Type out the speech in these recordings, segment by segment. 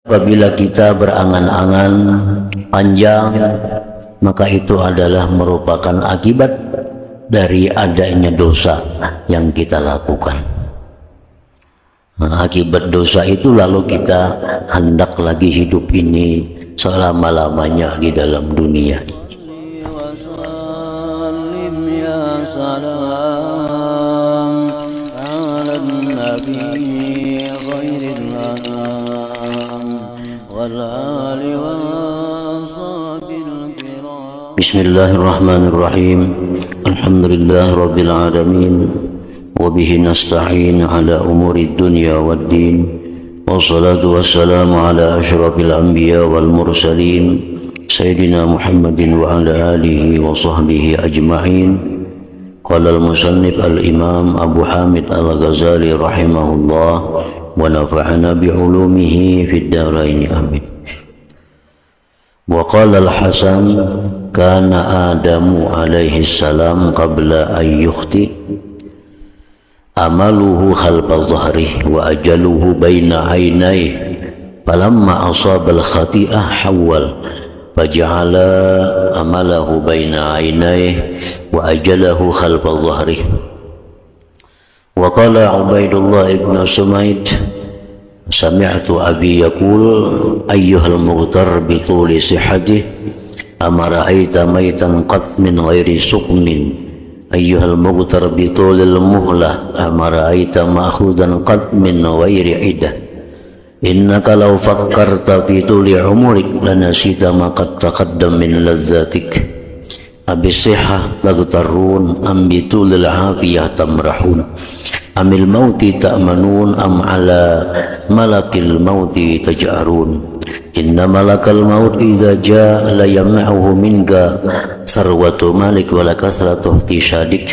Apabila kita berangan-angan panjang, maka itu adalah merupakan akibat dari adanya dosa yang kita lakukan. Nah, akibat dosa itu lalu kita hendak lagi hidup ini selama-lamanya di dalam dunia. Bismillahirrahmanirrahim. Alhamdulillah rabbil alamin. Wa bihi nasta'in ala umuri dunya waddin. Wassalatu wassalamu ala asyrafil anbiya wal mursalin Sayyidina Muhammadin wa ala alihi wa sahbihi ajma'in. Qala al-musannif al-imam Abu Hamid al-Ghazali rahimahullah wa nafa'ana bi'ulumihi fid darain amin. Wa qala al-Hasan kana Adamu alaihi salam qabla an yukhti amaluhu khalfa dhahrihi wa ajaluhu baina aynayhi falamma asaba al-khati'ah hawwal faja'ala amalahu baina aynayhi wa ajalahu khalfa dhahrihi. Wa qala Ubaidullah ibn Sumaid sami'tu abi yaqul ayyuhal mughtar bi tuli sihhatih amara aita maitan qat min ghairi suqmin ayyuhal mughtar bi tulil muhlah amara aita ma'khudan qat min ghairi idah innaka law fakkarta fi tuli umurik lanasita ma qad taqaddam min lazzatik abis sihhah lagutarun am bi tulil afiyah tamrahun amil mauti ta'manun am ala malakil mauti taj'arun inna malakal maut idza jaa la yamna'uhu minka sarwatu malik wa la kathratu ihtishadik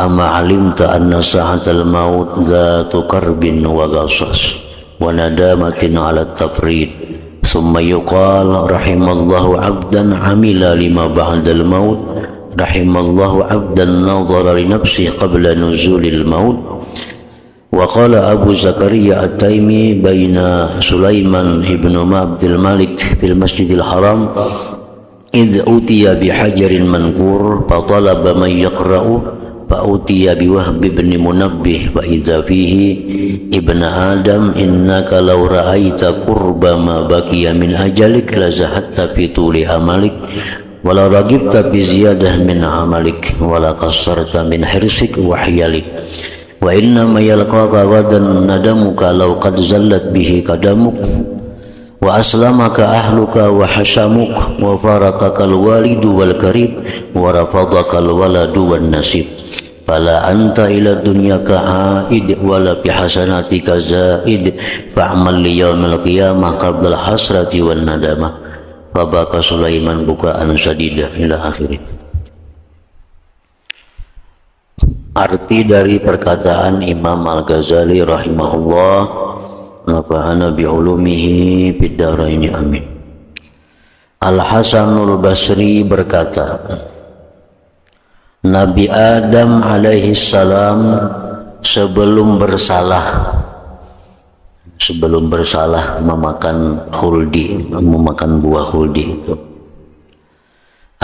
amma alimta anna sa'atal maut dhatu karbin wa ghasas wa nadamatin ala tafrid summa yuqal rahimallahu 'abdan 'amila lima ba'dal maut rahimallahu 'abdan nadhara li nafsihi qabla nuzulil maut. Wa qala Abu Zakaria At-Taimi baina Sulaiman ibn Abdul Malik fil Masjidil Haram idh utiya bi hajarin mankur fa talaba man yaqra'u fa utiya bi Wahb ibn Munabbih fa idza fihi ibn Adam innaka law ra'aita qurba ma baqiya min ajalik la zahatta fi tuli amalik wala ragibta bi ziyadah min amalik wala qassarta min hirsik wa hiyalik wa inna ma yalqaka gadan nadamuka law qad zallat bihi qadamuk wa aslamaka ahluka wa hasamuk wa farakaka alwalidu wal karib wa rafadaka alwaladu wan nasib fala anta ila dunyaka aid wala bi hasanatika zaid fa'mal li yaumil qiyamah qabla al-hasrati wan nadamah. Fabaka Sulaiman bukaan sadidah ila akhirih. Arti dari perkataan Imam Al-Ghazali rahimahullah nafa'ana bi'ulumihi fid darain amin. Al-Hasanul Basri berkata, Nabi Adam alaihi salam sebelum bersalah memakan khuldi, memakan buah khuldi itu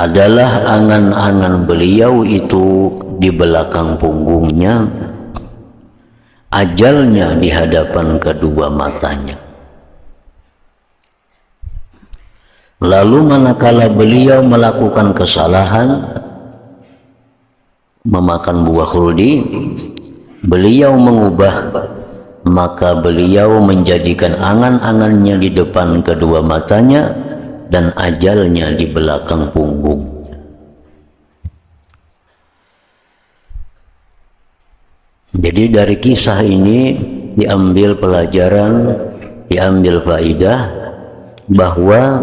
adalah angan-angan beliau itu di belakang punggungnya, ajalnya di hadapan kedua matanya. Lalu manakala beliau melakukan kesalahan memakan buah khuldi, beliau mengubah, maka beliau menjadikan angan-angannya di depan kedua matanya dan ajalnya di belakang punggung. Jadi dari kisah ini diambil pelajaran, diambil faidah bahwa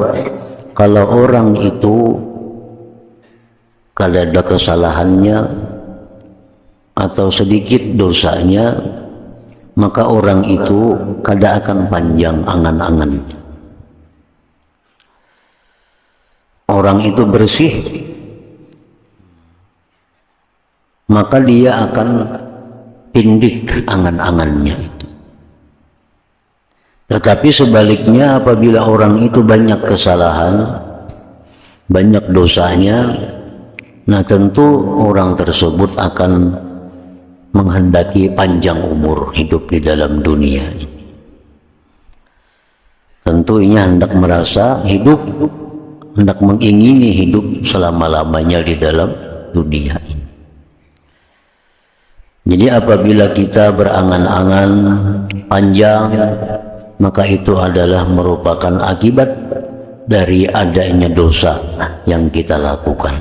kalau orang itu kalau ada kesalahannya atau sedikit dosanya, maka orang itu kada akan panjang angan-angannya. Orang itu bersih, maka dia akan pindik angan-angannya. Tetapi sebaliknya, apabila orang itu banyak kesalahan, banyak dosanya, nah tentu orang tersebut akan menghendaki panjang umur hidup di dalam dunia ini. Tentunya hendak merasa hidup, hendak mengingini hidup selama-lamanya di dalam dunia ini. Jadi apabila kita berangan-angan panjang, maka itu adalah merupakan akibat dari adanya dosa yang kita lakukan.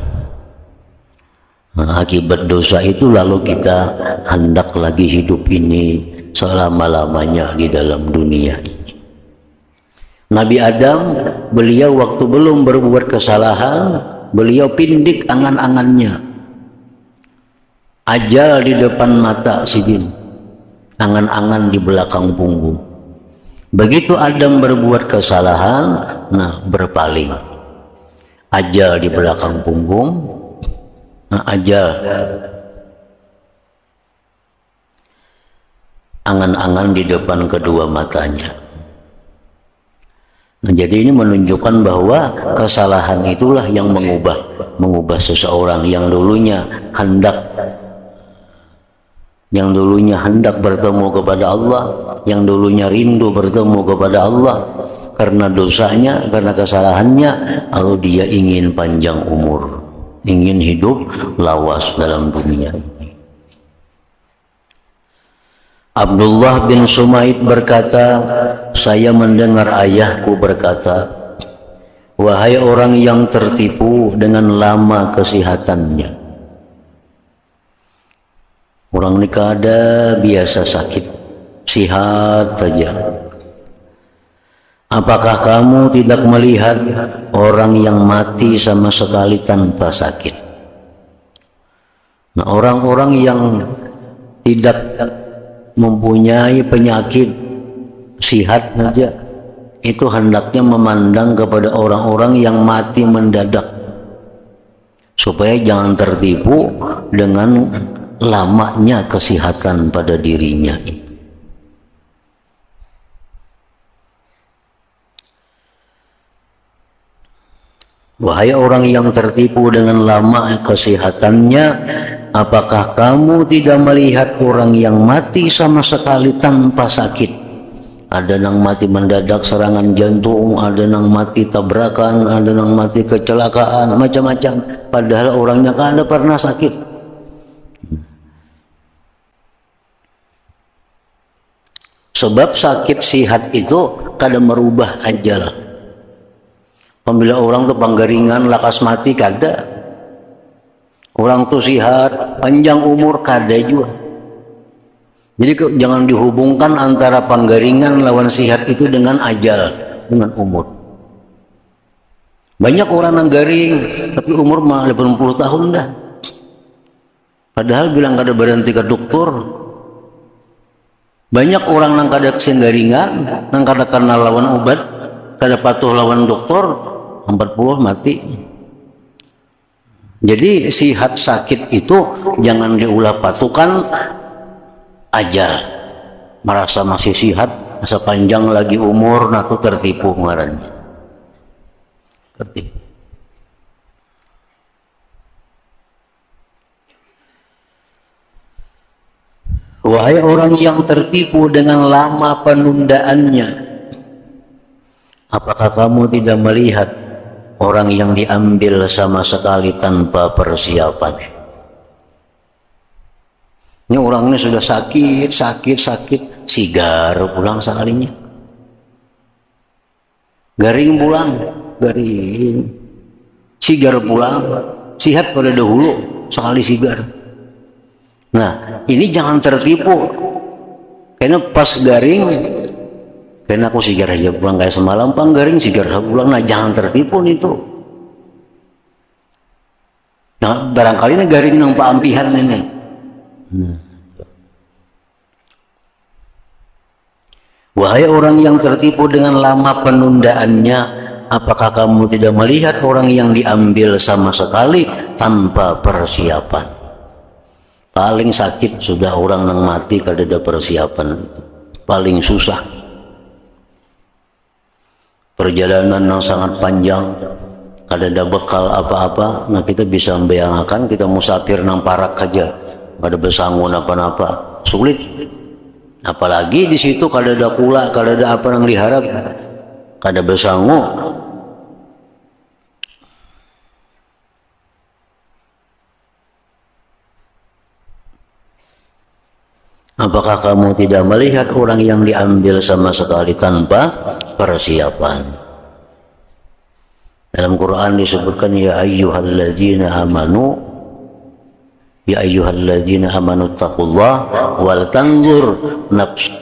Nah, akibat dosa itu lalu kita hendak lagi hidup ini selama-lamanya di dalam dunia ini. Nabi Adam, beliau waktu belum berbuat kesalahan, beliau pindik angan-angannya. Ajal di depan mata sidin, angan-angan di belakang punggung. Begitu Adam berbuat kesalahan, nah berpaling. Ajal di belakang punggung, nah ajal. Angan-angan di depan kedua matanya. Nah, jadi ini menunjukkan bahwa kesalahan itulah yang mengubah seseorang yang dulunya hendak bertemu kepada Allah, yang dulunya rindu bertemu kepada Allah, karena dosanya, karena kesalahannya, lalu dia ingin panjang umur, ingin hidup lawas dalam dunia ini. Abdullah bin Sumaid berkata, saya mendengar ayahku berkata, wahai orang yang tertipu dengan lama kesehatannya. Orang nikah ada biasa sakit, sihat saja. Apakah kamu tidak melihat orang yang mati sama sekali tanpa sakit? Nah, orang-orang yang tidak mempunyai penyakit, sihat saja, itu hendaknya memandang kepada orang-orang yang mati mendadak, supaya jangan tertipu dengan lamanya kesehatan pada dirinya itu. Wahai orang yang tertipu dengan lama kesehatannya, apakah kamu tidak melihat orang yang mati sama sekali tanpa sakit? Ada yang mati mendadak serangan jantung, ada yang mati tabrakan, ada yang mati kecelakaan, macam-macam. Padahal orangnya kan ada pernah sakit. Sebab sakit sihat itu kadang merubah ajal. Apabila orang tuh panggaringan lakas mati kada, orang tuh sihat panjang umur kada juga. Jadi jangan dihubungkan antara panggaringan lawan sihat itu dengan ajal, dengan umur. Banyak orang yang garing tapi umur mah 80 tahun dah. Padahal bilang kada berhenti ke dokter. Banyak orang yang kada kesenggaringan, yang kada kenal lawan obat, kada patuh lawan dokter, 40 mati. Jadi sihat sakit itu jangan diulah patukan ajal. Merasa masih sihat, masa panjang lagi umur, nah itu tertipu ngarannya. Tertipu. Wahai orang yang tertipu dengan lama penundaannya, apakah kamu tidak melihat orang yang diambil sama sekali tanpa persiapan? Ini orang ini sudah sakit, sigar pulang sekalinya. Garing pulang, garing. Sigar pulang, sihat pada dahulu, sekali sigar. Nah, ini jangan tertipu. Karena pas garing, karena aku sigar aja pulang kayak semalam, pang garing sigar pulang. Nah, jangan tertipu nih tuh. Nah, barangkali ini garing nang paampihan ini. Nah. Wahai orang yang tertipu dengan lama penundaannya, apakah kamu tidak melihat orang yang diambil sama sekali tanpa persiapan? Paling sakit sudah orang yang mati kada ada persiapan, paling susah. perjalanan yang sangat panjang, kada ada bekal apa-apa, nah kita bisa membayangkan kita musafir nang parak aja, kada besangun apa-apa, sulit. Apalagi di situ kada ada kula, kada ada apa nang diharap, kada besangu. Apakah kamu tidak melihat orang yang diambil sama sekali tanpa persiapan? Dalam Quran disebutkan ya ayyuhalladzina amanu, ya ayyuhalladzina amanu taqullah wal tanzur nafs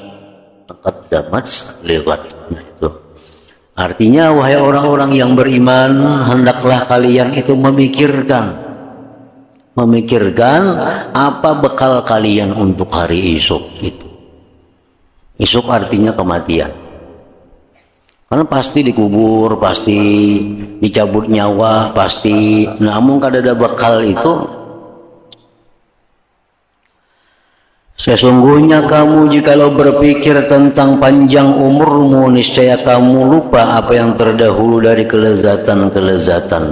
qaddamat lighad. Nah, itu artinya wahai orang-orang yang beriman, hendaklah kalian itu memikirkan apa bekal kalian untuk hari esok itu. Esok artinya kematian. Karena pasti dikubur, pasti dicabut nyawa, pasti. Namun kada ada bekal itu. Sesungguhnya kamu jikalau berpikir tentang panjang umurmu, niscaya kamu lupa apa yang terdahulu dari kelezatan-kelezatan.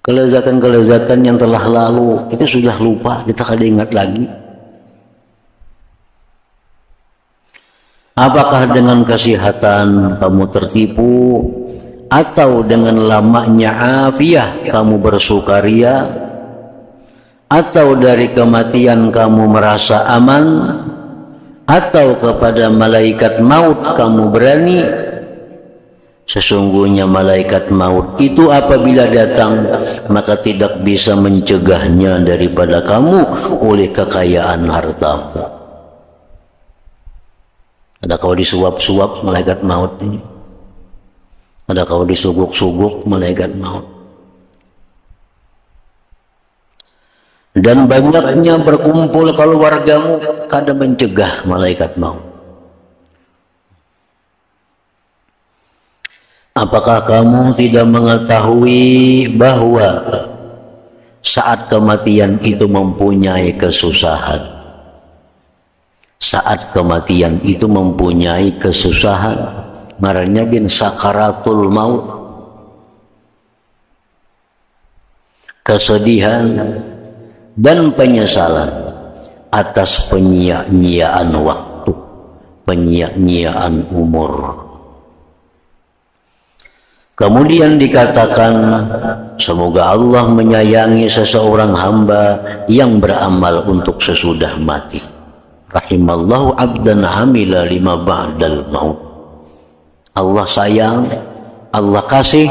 Kelezatan-kelezatan yang telah lalu itu sudah lupa, kita kada ingat lagi. Apakah dengan kesehatan kamu tertipu, atau dengan lamanya afiah kamu bersukaria, atau dari kematian kamu merasa aman, atau kepada malaikat maut kamu berani? Sesungguhnya malaikat maut itu apabila datang maka tidak bisa mencegahnya daripada kamu oleh kekayaan hartamu. Ada kau disuap-suap malaikat maut ini, ada kau disuguk-suguk malaikat maut. Dan banyaknya berkumpul keluargamu kada mencegah malaikat maut. Apakah kamu tidak mengetahui bahwa saat kematian itu mempunyai kesusahan? Saat kematian itu mempunyai kesusahan, marahnya bin sakaratul maut, kesedihan dan penyesalan atas penyia-nyiaan waktu, penyia-nyiaan umur. Kemudian dikatakan, semoga Allah menyayangi seseorang hamba yang beramal untuk sesudah mati. Rahimallahu abdan hamila lima ba'dal maut. Allah sayang, Allah kasih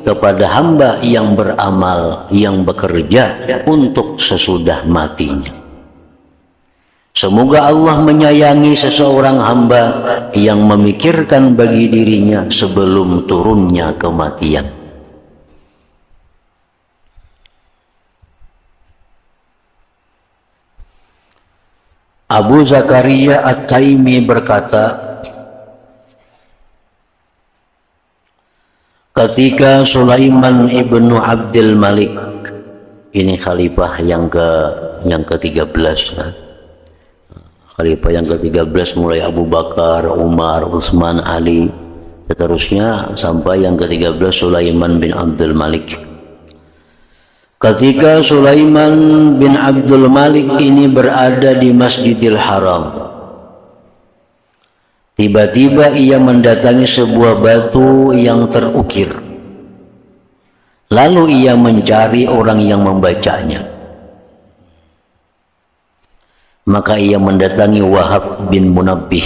kepada hamba yang beramal, yang bekerja untuk sesudah matinya. Semoga Allah menyayangi seseorang hamba yang memikirkan bagi dirinya sebelum turunnya kematian. Abu Zakaria At-Taimi berkata, ketika Sulaiman ibnu Abdul Malik, ini khalifah yang ke-13, khalifah yang ke-13 mulai Abu Bakar, Umar, Utsman, Ali, seterusnya sampai yang ke-13 Sulaiman bin Abdul Malik. Ketika Sulaiman bin Abdul Malik ini berada di Masjidil Haram, tiba-tiba ia mendatangi sebuah batu yang terukir. Lalu ia mencari orang yang membacanya. Maka ia mendatangi Wahab bin Munabbih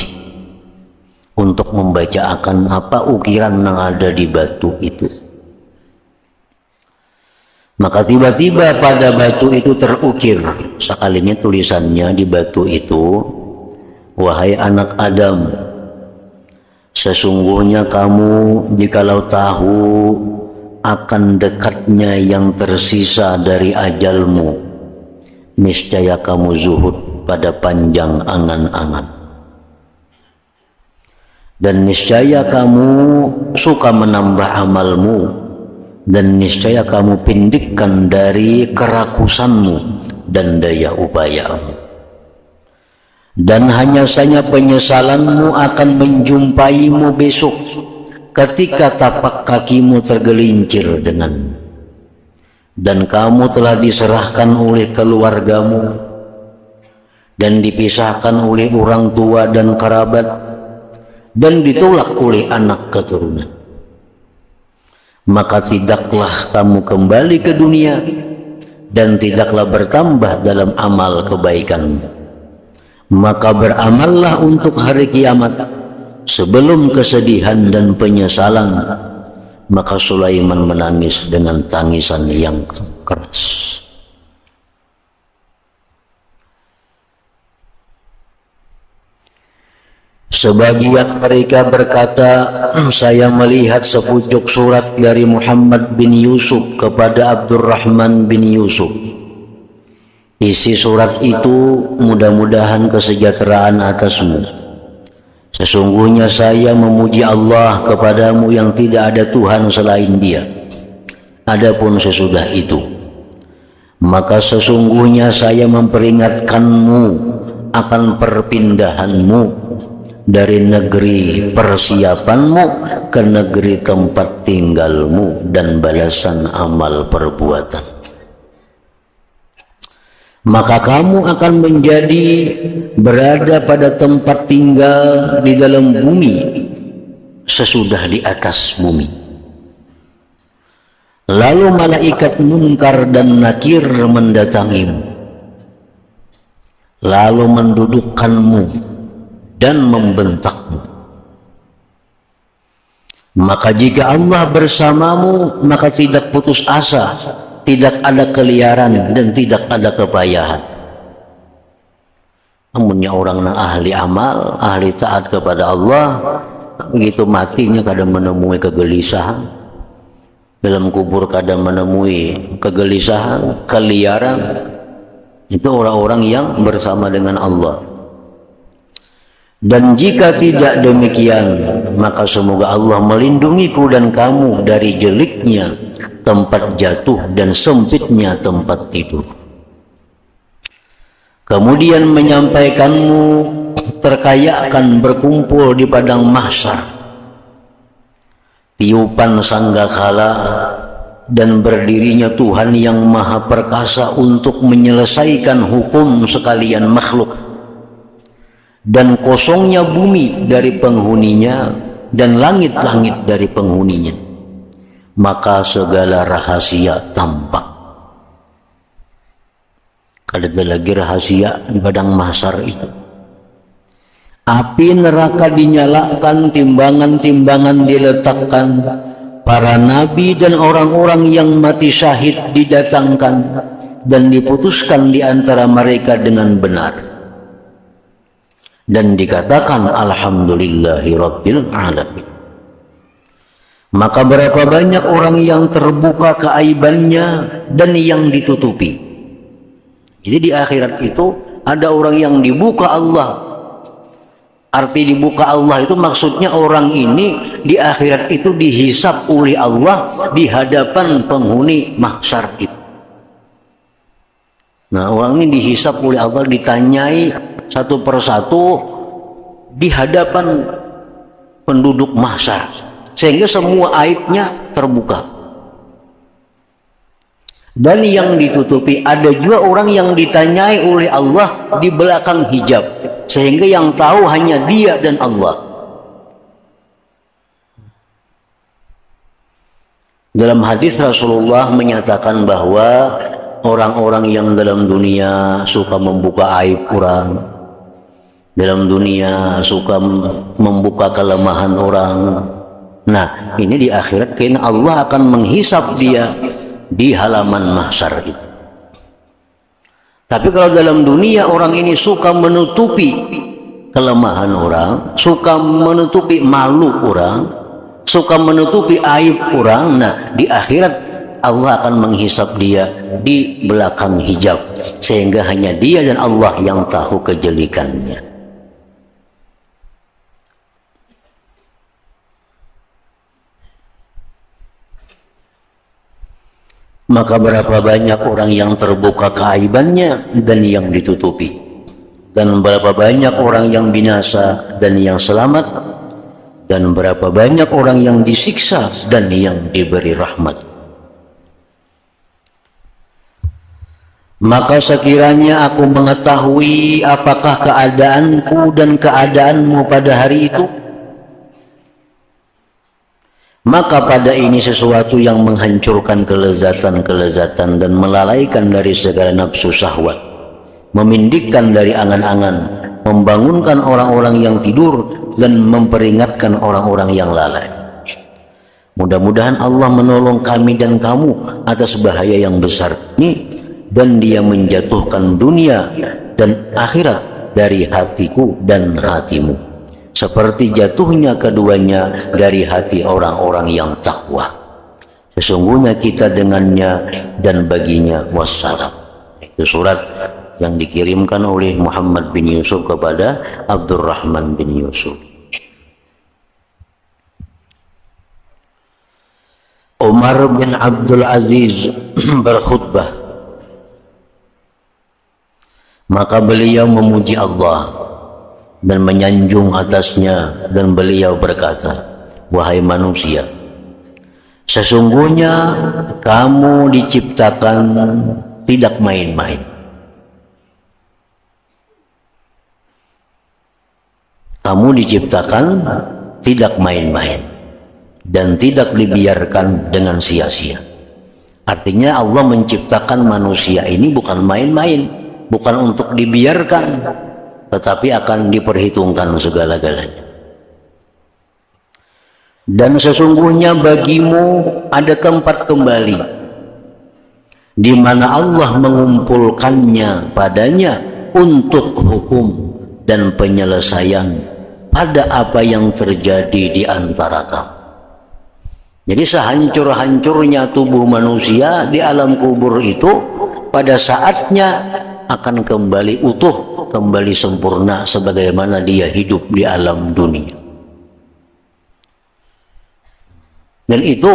untuk membaca akan apa ukiran yang ada di batu itu. Maka tiba-tiba pada batu itu terukir, sekalinya tulisannya di batu itu, wahai anak Adam, sesungguhnya kamu jikalau tahu akan dekatnya yang tersisa dari ajalmu, niscaya kamu zuhud pada panjang angan-angan, dan niscaya kamu suka menambah amalmu, dan niscaya kamu pindikkan dari kerakusanmu dan daya upayamu. Dan hanya saja penyesalanmu akan menjumpaimu besok ketika tapak kakimu tergelincir denganmu, dan kamu telah diserahkan oleh keluargamu dan dipisahkan oleh orang tua dan kerabat dan ditolak oleh anak keturunan. Maka tidaklah kamu kembali ke dunia dan tidaklah bertambah dalam amal kebaikanmu. Maka beramallah untuk hari kiamat sebelum kesedihan dan penyesalan. Maka Sulaiman menangis dengan tangisan yang keras. Sebagian mereka berkata, saya melihat sepucuk surat dari Muhammad bin Yusuf kepada Abdurrahman bin Yusuf. Isi surat itu, mudah-mudahan kesejahteraan atasmu. Sesungguhnya saya memuji Allah kepadamu yang tidak ada Tuhan selain Dia. Adapun sesudah itu, maka sesungguhnya saya memperingatkanmu akan perpindahanmu dari negeri persiapanmu ke negeri tempat tinggalmu dan balasan amal perbuatan. Maka kamu akan menjadi berada pada tempat tinggal di dalam bumi sesudah di atas bumi. Lalu malaikat Munkar dan Nakir mendatangimu, lalu mendudukkanmu dan membentakmu. Maka jika Allah bersamamu, maka tidak putus asa, tidak ada keliaran dan tidak ada kepayahan. Namunnya orang yang ahli amal, ahli taat kepada Allah, begitu matinya kadang menemui kegelisahan, dalam kubur kadang menemui kegelisahan, keliaran. Itu orang-orang yang bersama dengan Allah. Dan jika tidak demikian, maka semoga Allah melindungiku dan kamu dari jeliknya tempat jatuh dan sempitnya tempat tidur. Kemudian menyampaikanmu terkaya akan berkumpul di padang mahsyar, tiupan sanggakala dan berdirinya Tuhan yang maha perkasa untuk menyelesaikan hukum sekalian makhluk, dan kosongnya bumi dari penghuninya dan langit-langit dari penghuninya. Maka segala rahasia tampak. Ada lagi rahasia di padang mahsyar itu. Api neraka dinyalakan, timbangan-timbangan diletakkan, para nabi dan orang-orang yang mati syahid didatangkan dan diputuskan di antara mereka dengan benar. Dan dikatakan alhamdulillahi rabbil alamin. Maka berapa banyak orang yang terbuka keaibannya dan yang ditutupi. Jadi di akhirat itu ada orang yang dibuka Allah. Arti dibuka Allah itu maksudnya orang ini di akhirat itu dihisap oleh Allah di hadapan penghuni mahsyar itu. Nah, orang ini dihisap oleh Allah, ditanyai satu persatu di hadapan penduduk mahsyar, sehingga semua aibnya terbuka. Dan yang ditutupi, ada juga orang yang ditanyai oleh Allah di belakang hijab, sehingga yang tahu hanya dia dan Allah. Dalam hadis Rasulullah menyatakan bahwa orang-orang yang dalam dunia suka membuka aib orang, dalam dunia suka membuka kelemahan orang. Nah, ini di akhirat karena Allah akan menghisap dia di halaman mahsyar itu. Tapi kalau dalam dunia orang ini suka menutupi kelemahan orang, suka menutupi malu orang, suka menutupi aib orang, nah di akhirat Allah akan menghisap dia di belakang hijab, sehingga hanya dia dan Allah yang tahu kejelikannya. Maka berapa banyak orang yang terbuka keaibannya dan yang ditutupi. dan berapa banyak orang yang binasa dan yang selamat, dan berapa banyak orang yang disiksa dan yang diberi rahmat. Maka sekiranya aku mengetahui apakah keadaanku dan keadaanmu pada hari itu, maka pada ini sesuatu yang menghancurkan kelezatan-kelezatan dan melalaikan dari segala nafsu syahwat, memindikkan dari angan-angan, membangunkan orang-orang yang tidur dan memperingatkan orang-orang yang lalai. Mudah-mudahan Allah menolong kami dan kamu atas bahaya yang besar ini, dan Dia menjatuhkan dunia dan akhirat dari hatiku dan hatimu, seperti jatuhnya keduanya dari hati orang-orang yang takwa. Sesungguhnya kita dengannya dan baginya wassalam. Itu surat yang dikirimkan oleh Muhammad bin Yusuf kepada Abdurrahman bin Yusuf. Umar bin Abdul Aziz berkhutbah, maka beliau memuji Allah dan menyanjung atasnya, dan beliau berkata, wahai manusia, sesungguhnya kamu diciptakan tidak main-main. Kamu diciptakan tidak main-main dan tidak dibiarkan dengan sia-sia. Artinya Allah menciptakan manusia ini bukan main-main, bukan untuk dibiarkan, tetapi akan diperhitungkan segala-galanya. Dan sesungguhnya bagimu ada tempat kembali, di mana Allah mengumpulkannya padanya untuk hukum dan penyelesaian pada apa yang terjadi di antara kamu. Jadi sehancur-hancurnya tubuh manusia di alam kubur itu, pada saatnya akan kembali utuh, kembali sempurna sebagaimana dia hidup di alam dunia. Dan itu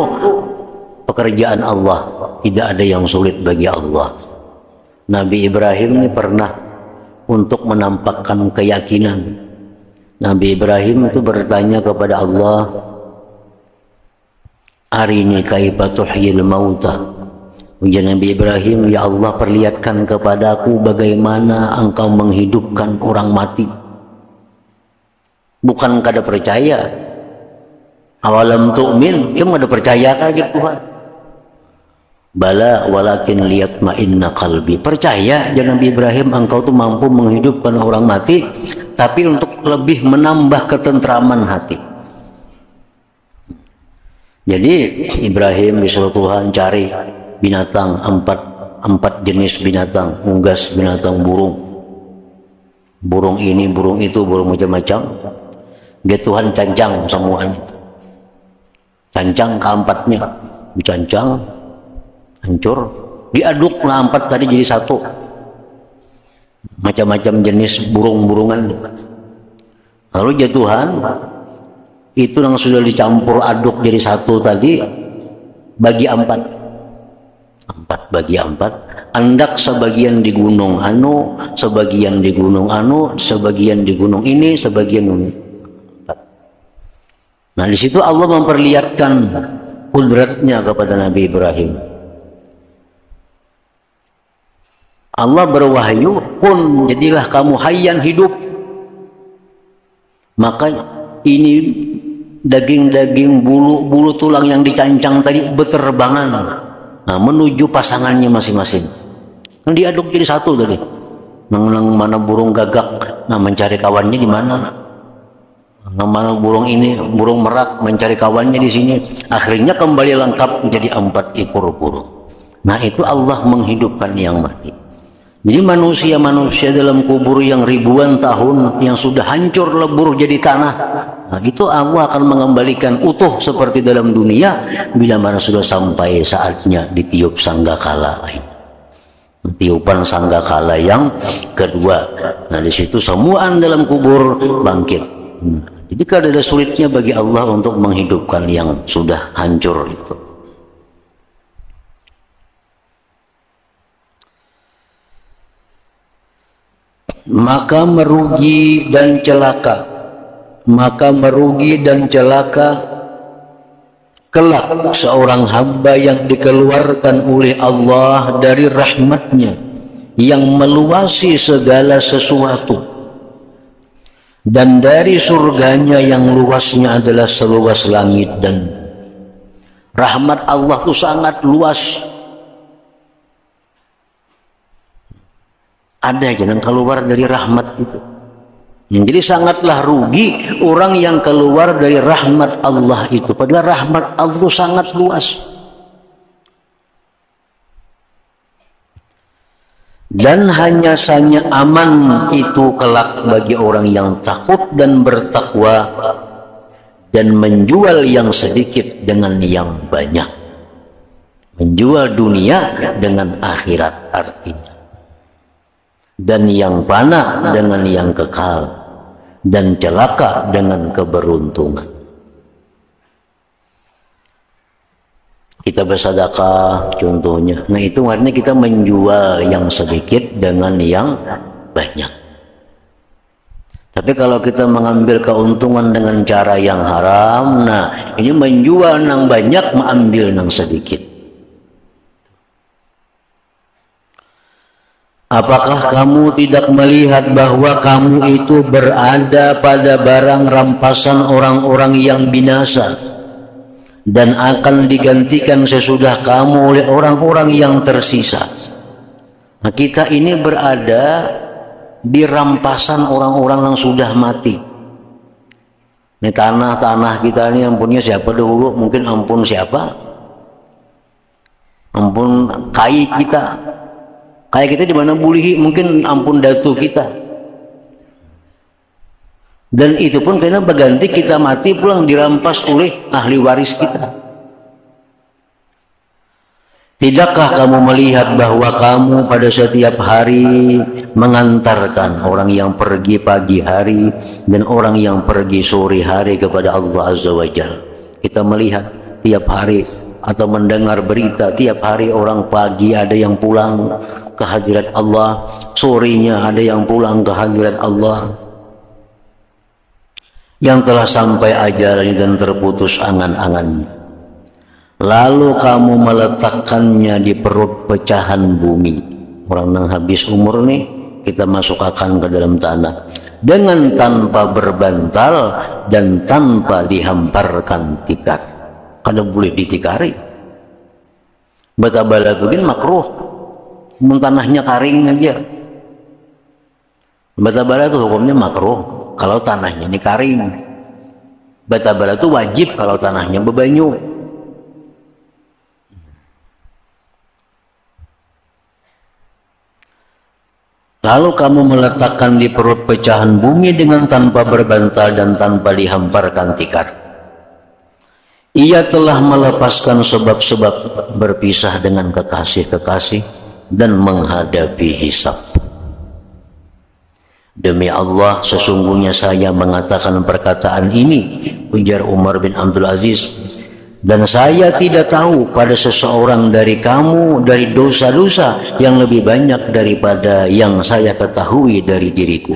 pekerjaan Allah, tidak ada yang sulit bagi Allah. Nabi Ibrahim ini pernah untuk menampakkan keyakinan. Nabi Ibrahim itu bertanya kepada Allah, arini kaifa tuhyil mauta. Ujian Nabi Ibrahim, ya Allah, perlihatkan kepadaku bagaimana engkau menghidupkan orang mati. Bukan kada percaya. Awalam tu'min, cuma ada percaya kaget Tuhan. Bala walakin liyatma'inna qalbi. Percaya ya Nabi Ibrahim, engkau tuh mampu menghidupkan orang mati, tapi untuk lebih menambah ketentraman hati. Jadi Ibrahim disuruh Tuhan cari binatang, empat jenis binatang, unggas binatang, burung ini, burung itu, burung macam-macam. Dia Tuhan cancang semuanya, cancang keempatnya, dicancang, hancur, diaduk lah empat tadi jadi satu, macam-macam jenis burung-burungan. Lalu ya Tuhan, itu yang sudah dicampur aduk jadi satu tadi bagi empat bagi empat, andak sebagian di gunung anu, sebagian di gunung anu, sebagian di gunung ini, sebagian ini. Nah, di situ Allah memperlihatkan kudratnya kepada Nabi Ibrahim. Allah berwahyu, kun, jadilah kamu hayyan, hidup. Maka ini daging-daging, bulu tulang yang dicancang tadi berterbangan, nah, menuju pasangannya masing-masing. Kan diaduk jadi satu tadi. Nang mana burung gagak, nah mencari kawannya di mana? Nang mana burung ini, burung merak, mencari kawannya di sini. Akhirnya kembali lengkap menjadi 4 ekor burung. Nah, itu Allah menghidupkan yang mati. Jadi manusia-manusia dalam kubur yang ribuan tahun yang sudah hancur lebur jadi tanah, nah, itu Allah akan mengembalikan utuh seperti dalam dunia bila mana sudah sampai saatnya ditiup sanggakala. Tiupan sanggakala yang kedua. Nah, di situ semua dalam kubur bangkit. Nah, jadi kada ada sulitnya bagi Allah untuk menghidupkan yang sudah hancur itu. maka merugi dan celaka, kelak seorang hamba yang dikeluarkan oleh Allah dari rahmatnya yang meluasi segala sesuatu, dan dari surganya yang luasnya adalah seluas langit dan bumi. Rahmat Allah itu sangat luas. Ada yang keluar dari rahmat itu. Jadi sangatlah rugi orang yang keluar dari rahmat Allah itu. Padahal rahmat Allah itu sangat luas. Dan hanya saja aman itu kelak bagi orang yang takut dan bertakwa dan menjual yang sedikit dengan yang banyak, menjual dunia dengan akhirat artinya, dan yang fana dengan yang kekal, dan celaka dengan keberuntungan. Kita bersedekah contohnya, nah itu artinya kita menjual yang sedikit dengan yang banyak. Tapi kalau kita mengambil keuntungan dengan cara yang haram, nah ini menjual yang banyak, mengambil yang sedikit. Apakah kamu tidak melihat bahwa kamu itu berada pada barang rampasan orang-orang yang binasa dan akan digantikan sesudah kamu oleh orang-orang yang tersisa? Nah, kita ini berada di rampasan orang-orang yang sudah mati. Ini tanah-tanah kita ini ampunnya siapa dahulu? Mungkin ampun siapa? Ampun kai kita. Kayak kita di mana bulihi, mungkin ampun datu kita. Dan itu pun karena berganti kita mati pulang dirampas oleh ahli waris kita. Tidakkah kamu melihat bahwa kamu pada setiap hari mengantarkan orang yang pergi pagi hari dan orang yang pergi sore hari kepada Allah Azza wa Jalla? Kita melihat tiap hari atau mendengar berita tiap hari orang pagi ada yang pulang ke hadirat Allah, sorenya ada yang pulang ke hadirat Allah, yang telah sampai ajalnya dan terputus angan-angannya. Lalu kamu meletakkannya di perut pecahan bumi. Orang yang habis umur nih kita masukkan ke dalam tanah dengan tanpa berbantal dan tanpa dihamparkan tikar. Kada boleh ditikari. Bata balatudin makruh. Tanahnya karing aja. Bata bala itu hukumnya makruh kalau tanahnya ini karing. Bata bala itu wajib kalau tanahnya bebanyu. Lalu kamu meletakkan di perut pecahan bumi dengan tanpa berbantal dan tanpa dihamparkan tikar. Ia telah melepaskan sebab-sebab berpisah dengan kekasih-kekasih dan menghadapi hisab. Demi Allah, sesungguhnya saya mengatakan perkataan ini, ujar Umar bin Abdul Aziz, dan saya tidak tahu pada seseorang dari kamu dari dosa-dosa yang lebih banyak daripada yang saya ketahui dari diriku.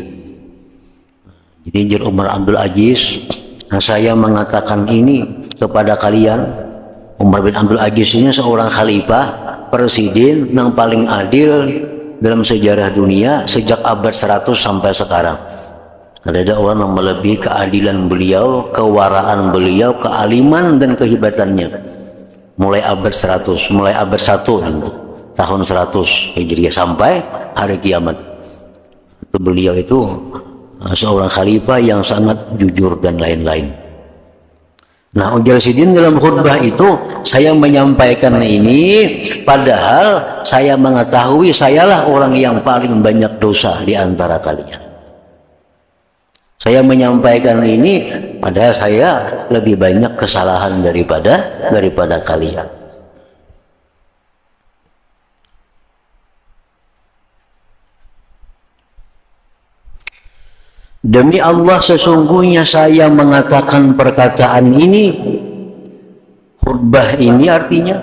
Jadi ujar Umar Abdul Aziz, nah saya mengatakan ini kepada kalian. Umar bin Abdul Aziz ini seorang khalifah, presiden yang paling adil dalam sejarah dunia sejak abad 100 sampai sekarang. Ada orang yang melebihi keadilan beliau, kewaraan beliau, kealiman dan kehebatannya. Mulai abad 100, mulai abad 1 tahun 100 Hijriah sampai hari kiamat. Itu beliau itu seorang khalifah yang sangat jujur dan lain-lain. Nah, ujar Sidin dalam khutbah itu, saya menyampaikan ini padahal saya mengetahui sayalah orang yang paling banyak dosa di antara kalian. Saya menyampaikan ini padahal saya lebih banyak kesalahan daripada kalian. Demi Allah, sesungguhnya saya mengatakan perkataan ini, khutbah ini artinya,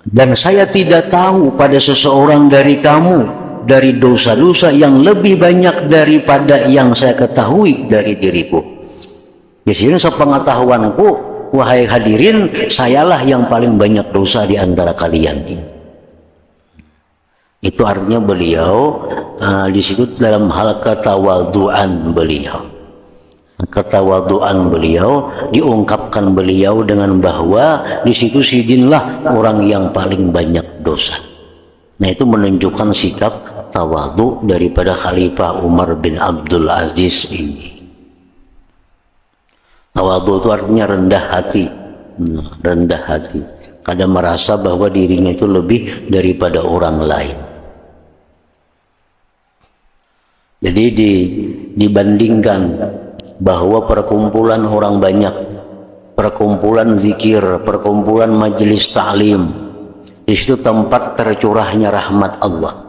dan saya tidak tahu pada seseorang dari kamu dari dosa-dosa yang lebih banyak daripada yang saya ketahui dari diriku. Di sini sepengetahuanku, wahai hadirin, sayalah yang paling banyak dosa di antara kalian ini. Itu artinya beliau di situ dalam hal ketawaduan beliau. Ketawaduan beliau diungkapkan beliau dengan bahwa di situ sidinlah orang yang paling banyak dosa. Nah, itu menunjukkan sikap tawadu daripada Khalifah Umar bin Abdul Aziz ini. Tawadu itu artinya rendah hati, rendah hati. Kadang merasa bahwa dirinya itu lebih daripada orang lain. Jadi dibandingkan bahwa perkumpulan orang banyak, perkumpulan zikir, perkumpulan majelis ta'lim, di situ tempat tercurahnya rahmat Allah.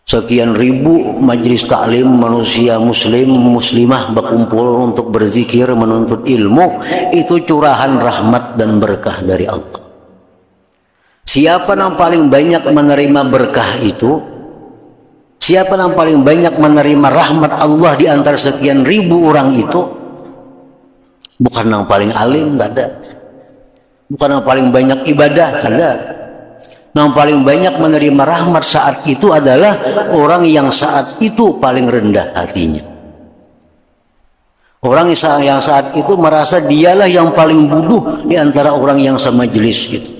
Sekian ribu majelis ta'lim manusia muslim muslimah berkumpul untuk berzikir, menuntut ilmu, itu curahan rahmat dan berkah dari Allah. Siapa yang paling banyak menerima berkah itu? Siapa yang paling banyak menerima rahmat Allah di antara sekian ribu orang itu? Bukan yang paling alim, tidak ada. Bukan yang paling banyak ibadah, tidak ada. Yang paling banyak menerima rahmat saat itu adalah orang yang saat itu paling rendah hatinya. Orang yang saat itu merasa dialah yang paling bodoh di antara orang yang semajelis itu.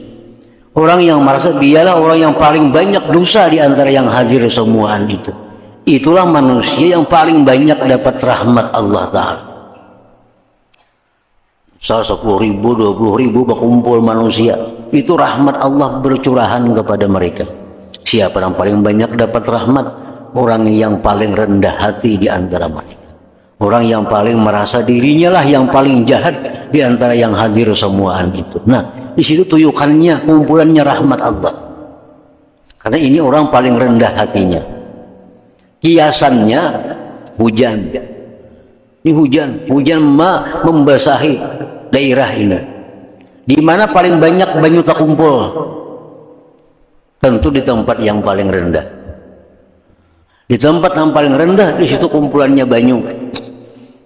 Orang yang merasa dialah orang yang paling banyak dosa di antara yang hadir semuaan itu. Itulah manusia yang paling banyak dapat rahmat Allah Ta'ala. 10.000, 20.000 berkumpul manusia, itu rahmat Allah bercurahan kepada mereka. Siapa yang paling banyak dapat rahmat? Orang yang paling rendah hati di antara mereka. Orang yang paling merasa dirinya lah yang paling jahat di antara yang hadir semuaan itu. Nah, di situ tuyukannya, kumpulannya rahmat Allah. Karena ini orang paling rendah hatinya. Hiasannya hujan. Ini hujan membasahi daerah ini. Di mana paling banyak banyu terkumpul? Tentu di tempat yang paling rendah. Di tempat yang paling rendah, di situ kumpulannya banyu.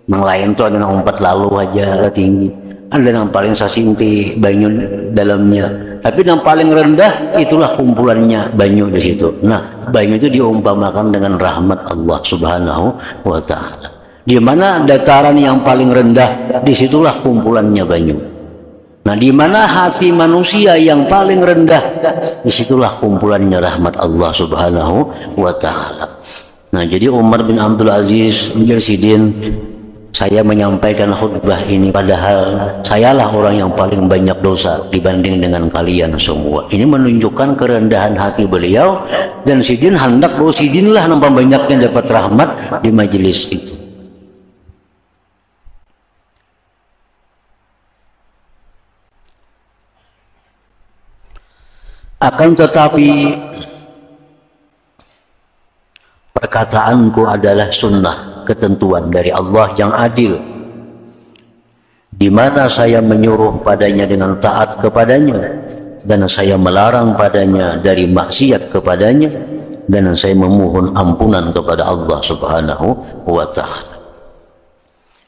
Yang lain tuh ada yang 4 lalu aja tinggi. Ada yang paling sasinti banyu dalamnya, tapi yang paling rendah itulah kumpulannya banyu di situ. Nah, banyu itu diumpamakan dengan rahmat Allah Subhanahu wa Ta'ala. Di mana dataran yang paling rendah, disitulah kumpulannya banyu. Nah, di mana hati manusia yang paling rendah, disitulah kumpulannya rahmat Allah Subhanahu wa Ta'ala. Nah, jadi Umar bin Abdul Aziz Sidin, saya menyampaikan khutbah ini padahal sayalah orang yang paling banyak dosa dibanding dengan kalian semua. Ini menunjukkan kerendahan hati beliau, dan Sidin hendak bahwa Sidinlah nampak banyaknya dapat rahmat di majelis itu. Akan tetapi perkataanku adalah sunnah, ketentuan dari Allah yang adil, di mana saya menyuruh padanya dengan taat kepadanya, dan saya melarang padanya dari maksiat kepadanya, dan saya memohon ampunan kepada Allah Subhanahu wa Ta'ala.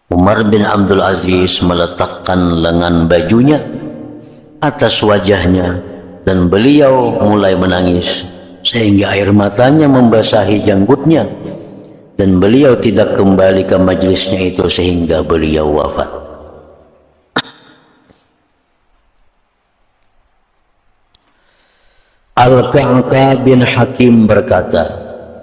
Umar bin Abdul Aziz meletakkan lengan bajunya atas wajahnya, dan beliau mulai menangis sehingga air matanya membasahi janggutnya, dan beliau tidak kembali ke majelisnya itu sehingga beliau wafat. Al-Ka'ka bin Hakim berkata,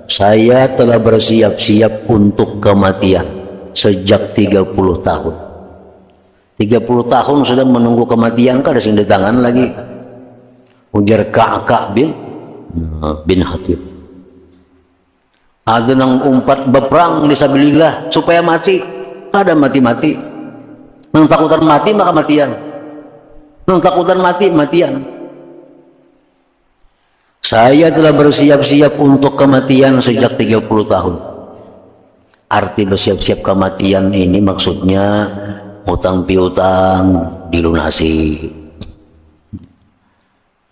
saya telah bersiap-siap untuk kematian sejak 30 tahun. 30 tahun sudah menunggu kematian, kan ada sing di tangan lagi. Ujar Ka'ka bin Hakim. Ada yang umpat berperang disabilillah supaya mati, ada mati-mati. Nang takutan mati maka matian. Nang takutan mati matian. Saya telah bersiap-siap untuk kematian sejak 30 tahun. Arti bersiap-siap kematian ini maksudnya utang piutang dilunasi.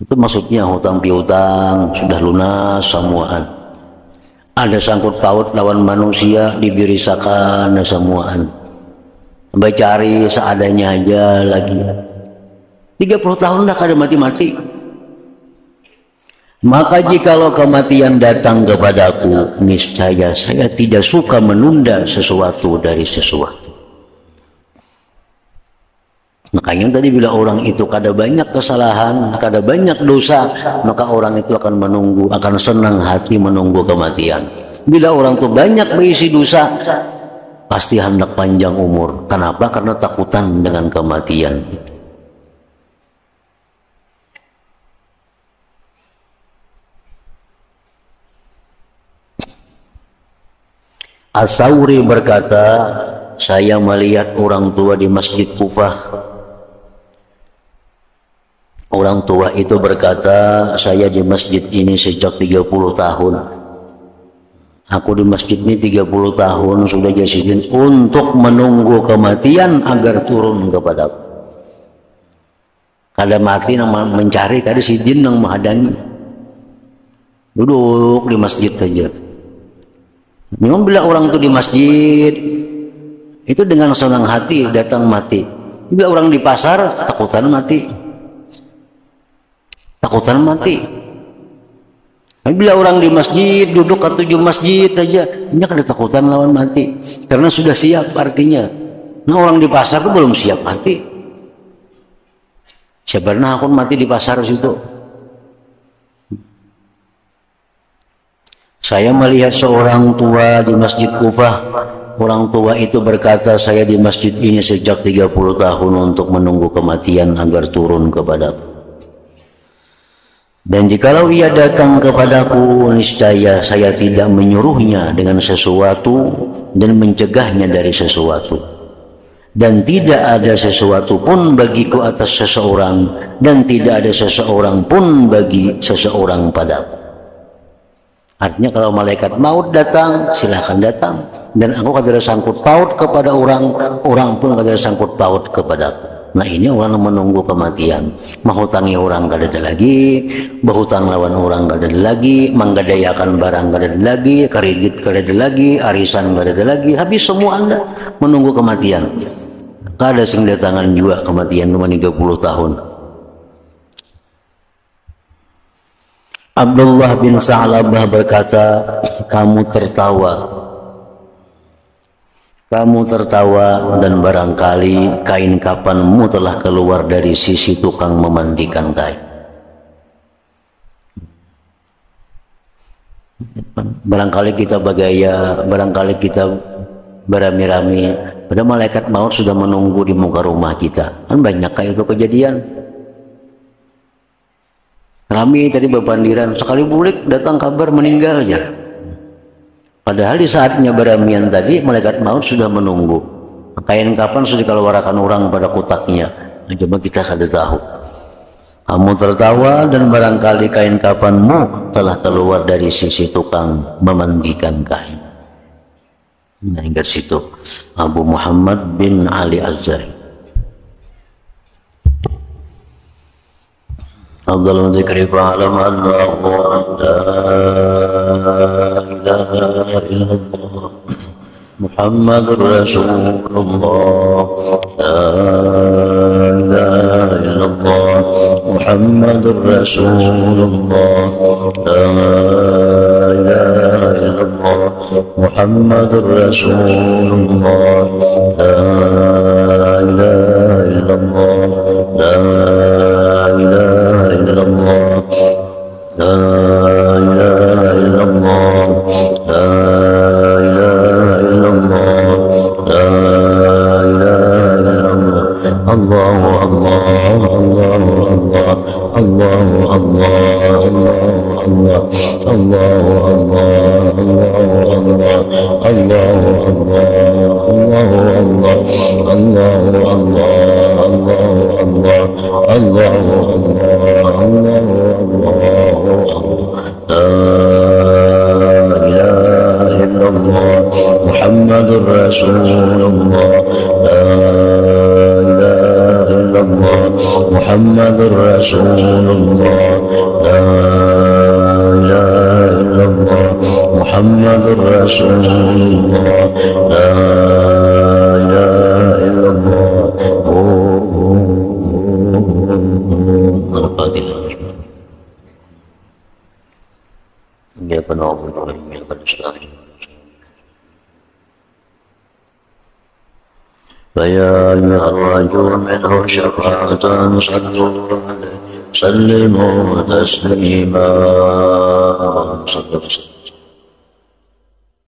Itu maksudnya hutang piutang sudah lunas semuaan. Ada sangkut paut lawan manusia dibirisakan semuaan. Cari seadanya aja lagi. 30 tahun dah kada mati-mati. Maka jikalau kematian datang kepadaku, niscaya saya tidak suka menunda sesuatu dari sesuatu. Makanya tadi bila orang itu kada banyak kesalahan, kada banyak dosa, maka orang itu akan menunggu, akan senang hati menunggu kematian. Bila orang itu banyak berisi dosa, pasti hendak panjang umur. Kenapa? Karena takutan dengan kematian. As-Sawri berkata, saya melihat orang tua di Masjid Kufah. Orang tua itu berkata, saya di masjid ini sejak 30 tahun. Aku di masjid ini 30 tahun sudah jasidin untuk menunggu kematian agar turun kepadaku. Kada mati nang mencari, kada sidin nang menghadangi. Duduk di masjid saja. Memang bila orang itu di masjid itu dengan senang hati datang mati. Bila orang di pasar takutan mati. Takutan mati. Bila orang di masjid duduk ke 7 masjid aja, ini ada takutan lawan mati. Karena sudah siap artinya. Nah orang di pasar itu belum siap mati. Sebenarnya aku mati di pasar situ. Saya melihat seorang tua di Masjid Kufah. Orang tua itu berkata, saya di masjid ini sejak 30 tahun untuk menunggu kematian agar turun kepadaku. Dan jikalau ia datang kepadaku, niscaya saya tidak menyuruhnya dengan sesuatu dan mencegahnya dari sesuatu. Dan tidak ada sesuatu pun bagiku atas seseorang, dan tidak ada seseorang pun bagi seseorang padaku. Artinya kalau malaikat maut datang, silahkan datang. Dan aku kada sangkut paut kepada orang, orang pun kada sangkut paut kepadaku. Nah ini orang menunggu kematian. Menghutangi orang kada ada lagi, berhutang lawan orang kada ada lagi, menggadaikan barang kada ada lagi, kredit kada ada lagi, arisan kada ada lagi. Habis semua Anda menunggu kematian. Kada sing datangan juga kematian cuma 30 tahun. Abdullah bin Sa'labah berkata, kamu tertawa dan barangkali kain kafanmu telah keluar dari sisi tukang memandikan kain. Barangkali kita bergaya, barangkali kita berami-rami, pada malaikat maut sudah menunggu di muka rumah kita. Kan banyak kayak itu kejadian. Rami tadi berbandiran, sekali bulik datang kabar meninggal aja. Padahal di saatnya beramian tadi, malaikat maut sudah menunggu. Kain kapan sudah dikeluarkan orang pada kotaknya. Nah, coba kita kada tahu. Kamu tertawa dan barangkali kain kafanmu telah keluar dari sisi tukang memandikan kain. Nah, hingga situ Abu Muhammad bin Ali Az-Zahid. Afdalul dzikri fa'lam annahu la ilaha illallah Muhammadur Rasulullah la ilaha illallah Muhammadur Rasulullah la ilaha illallah Muhammadur Rasulullah la ilaha illallah la ilaha illallah la ilaha illallah la ilaha illallah la ilaha illallah Allahu Allah Allahu Allah Allahu Allah Allahu Allah Allahu Allah Allahu Allah Allahu Allah Allahu Allah Allahu Allah Allahu Allah Allahu Allah la ilaha illallah Muhammadur Rasulullah la ilaha illallah محمد رسول الله لا إله إلا الله محمد رسول الله لا إله إلا الله الفاتحة. إياك نعبد وإياك نستعين فيا أيها الرجل منه شفاعة صلوا عليه سلموا تسليما.